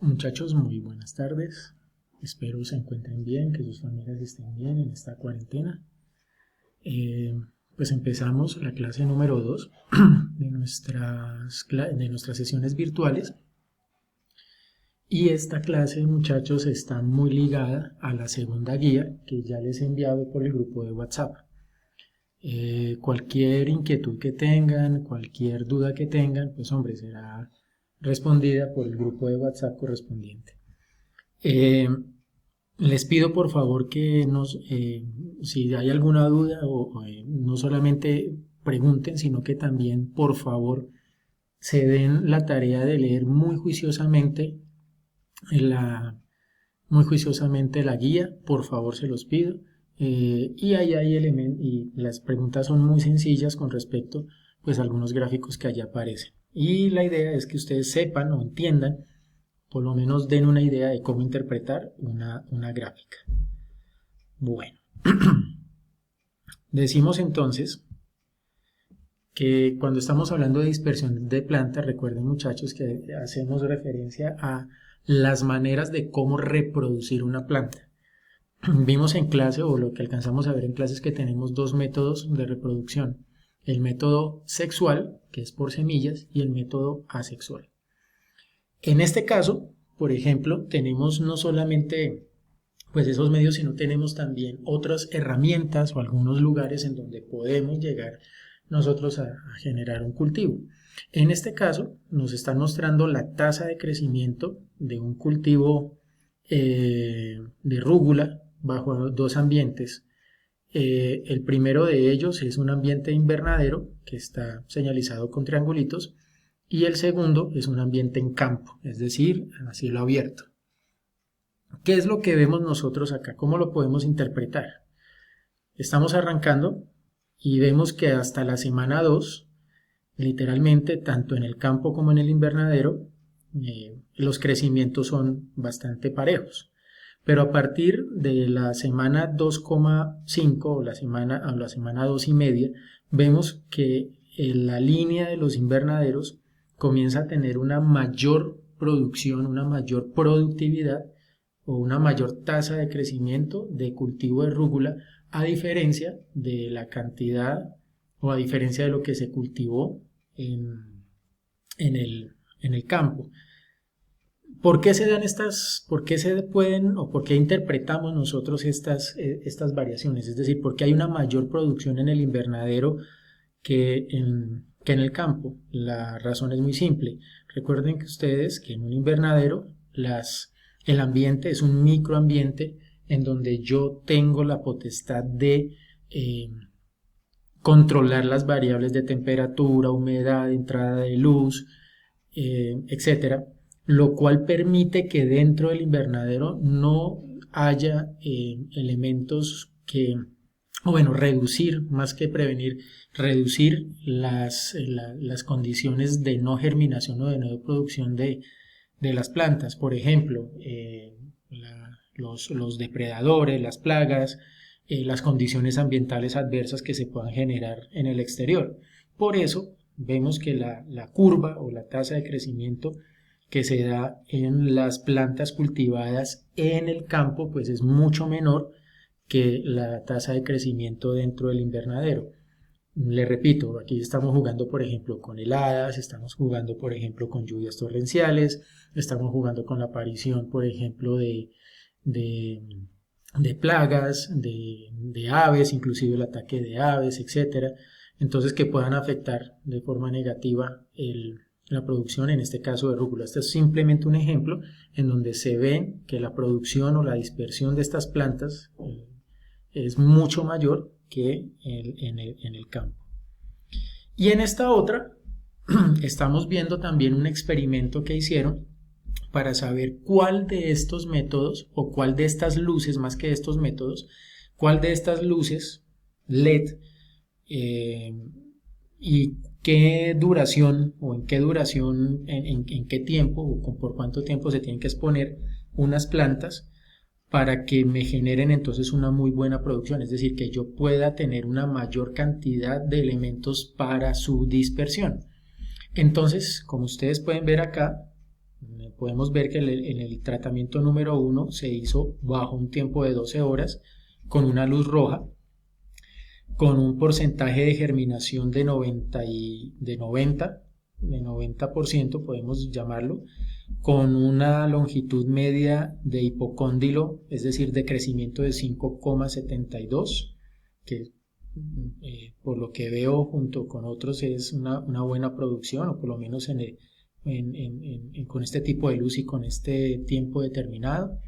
Muchachos, muy buenas tardes. Espero se encuentren bien, que sus familias estén bien en esta cuarentena. Pues empezamos la clase número 2 de nuestras sesiones virtuales. Y esta clase, muchachos, está muy ligada a la segunda guía que ya les he enviado por el grupo de WhatsApp. Cualquier inquietud que tengan, cualquier duda que tengan, pues hombre, será respondida por el grupo de WhatsApp correspondiente. Les pido por favor que si hay alguna duda no solamente pregunten, sino que también por favor se den la tarea de leer muy juiciosamente la guía, por favor se los pido. Y ahí hay elementos y las preguntas son muy sencillas con respecto pues a algunos gráficos que allá aparecen. Y la idea es que ustedes sepan o entiendan, por lo menos den una idea de cómo interpretar una gráfica. Bueno, decimos entonces que cuando estamos hablando de dispersión de plantas, recuerden muchachos que hacemos referencia a las maneras de cómo reproducir una planta. Vimos en clase, o lo que alcanzamos a ver en clase, es que tenemos dos métodos de reproducción. El método sexual, que es por semillas, y el método asexual. En este caso, por ejemplo, tenemos no solamente pues esos medios, sino tenemos también otras herramientas o algunos lugares en donde podemos llegar nosotros a generar un cultivo. En este caso, nos están mostrando la tasa de crecimiento de un cultivo de rúgula bajo dos ambientes. El primero de ellos es un ambiente invernadero que está señalizado con triangulitos, y el segundo es un ambiente en campo, es decir, a cielo abierto. ¿Qué es lo que vemos nosotros acá? ¿Cómo lo podemos interpretar? Estamos arrancando y vemos que hasta la semana 2, literalmente, tanto en el campo como en el invernadero, los crecimientos son bastante parejos. Pero a partir de la semana 2,5 o la semana 2,5, vemos que la línea de los invernaderos comienza a tener una mayor producción, una mayor productividad o una mayor tasa de crecimiento de cultivo de rúgula, a diferencia de la cantidad o a diferencia de lo que se cultivó en el campo. ¿Por qué se dan por qué se pueden o por qué interpretamos nosotros estas variaciones? Es decir, ¿por qué hay una mayor producción en el invernadero que en el campo? La razón es muy simple. Recuerden que ustedes que en un invernadero el ambiente es un microambiente en donde yo tengo la potestad de controlar las variables de temperatura, humedad, entrada de luz, etcétera, lo cual permite que dentro del invernadero no haya elementos reducir, más que prevenir, reducir las condiciones de no germinación o de no producción de las plantas. Por ejemplo, los depredadores, las plagas, las condiciones ambientales adversas que se puedan generar en el exterior. Por eso vemos que la curva o la tasa de crecimiento que se da en las plantas cultivadas en el campo pues es mucho menor que la tasa de crecimiento dentro del invernadero. Le repito, aquí estamos jugando por ejemplo con heladas, estamos jugando por ejemplo con lluvias torrenciales, estamos jugando con la aparición por ejemplo de plagas, de aves, inclusive el ataque de aves, etcétera. Entonces que puedan afectar de forma negativa la producción, en este caso de rúcula. Este es simplemente un ejemplo en donde se ve que la producción o la dispersión de estas plantas es mucho mayor que en el campo. Y en esta otra estamos viendo también un experimento que hicieron para saber cuál de estos métodos o cuál de estas luces, más que estos métodos, cuál de estas luces LED y qué duración o en qué duración, en qué tiempo o por cuánto tiempo se tienen que exponer unas plantas para que me generen entonces una muy buena producción, es decir, que yo pueda tener una mayor cantidad de elementos para su dispersión. Entonces, como ustedes pueden ver acá, Podemos ver que en el tratamiento número 1 se hizo bajo un tiempo de 12 horas con una luz roja, con un porcentaje de germinación de 90% podemos llamarlo, con una longitud media de hipocóndilo, es decir, de crecimiento de 5,72, que por lo que veo junto con otros es una buena producción, o por lo menos con este tipo de luz y con este tiempo determinado,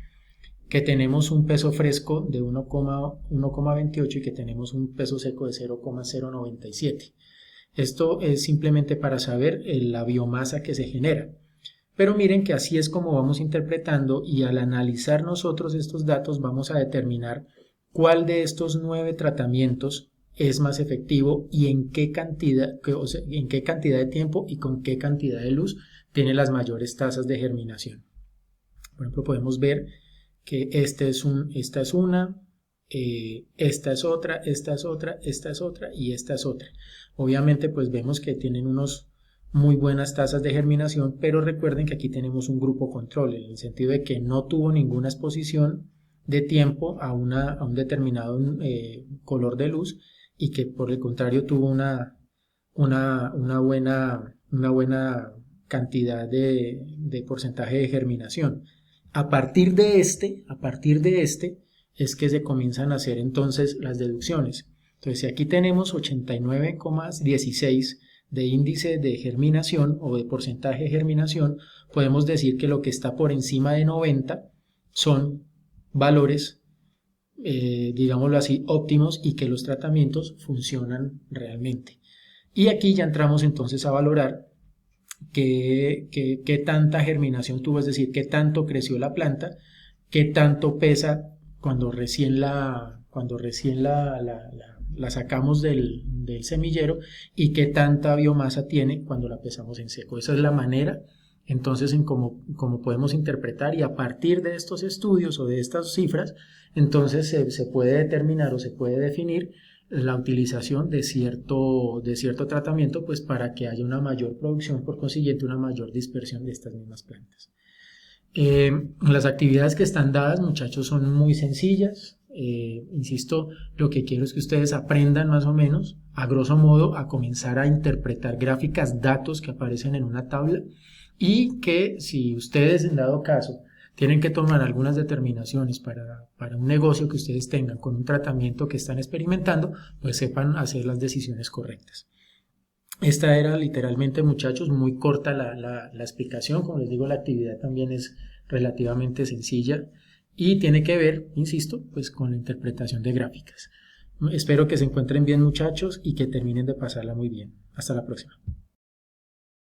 que tenemos un peso fresco de 1,28 y que tenemos un peso seco de 0,097. Esto es simplemente para saber la biomasa que se genera. Pero miren que así es como vamos interpretando, y al analizar nosotros estos datos vamos a determinar cuál de estos 9 tratamientos es más efectivo y en qué cantidad de tiempo y con qué cantidad de luz tiene las mayores tasas de germinación. Por ejemplo, podemos ver que esta es una, esta es otra, esta es otra, esta es otra y esta es otra. Obviamente pues vemos que tienen unos muy buenas tasas de germinación, pero recuerden que aquí tenemos un grupo control, en el sentido de que no tuvo ninguna exposición de tiempo a un determinado color de luz, y que por el contrario tuvo una buena cantidad de porcentaje de germinación. A partir de este es que se comienzan a hacer entonces las deducciones. Entonces, si aquí tenemos 89,16 de índice de germinación o de porcentaje de germinación, podemos decir que lo que está por encima de 90 son valores, digámoslo así, óptimos, y que los tratamientos funcionan realmente. Y aquí ya entramos entonces a valorar qué tanta germinación tuvo, es decir, qué tanto creció la planta, qué tanto pesa cuando recién la sacamos del semillero, y qué tanta biomasa tiene cuando la pesamos en seco. Esa es la manera entonces en cómo podemos interpretar, y a partir de estos estudios o de estas cifras entonces se puede determinar o se puede definir la utilización de cierto tratamiento, pues para que haya una mayor producción, por consiguiente una mayor dispersión de estas mismas plantas. Las actividades que están dadas, muchachos, son muy sencillas. Insisto, lo que quiero es que ustedes aprendan más o menos, a grosso modo, a comenzar a interpretar gráficas, datos que aparecen en una tabla, y que si ustedes en dado caso tienen que tomar algunas determinaciones para un negocio que ustedes tengan con un tratamiento que están experimentando, pues sepan hacer las decisiones correctas. Esta era literalmente, muchachos, muy corta la explicación. Como les digo, la actividad también es relativamente sencilla y tiene que ver, insisto, pues con la interpretación de gráficas. Espero que se encuentren bien, muchachos, y que terminen de pasarla muy bien. Hasta la próxima.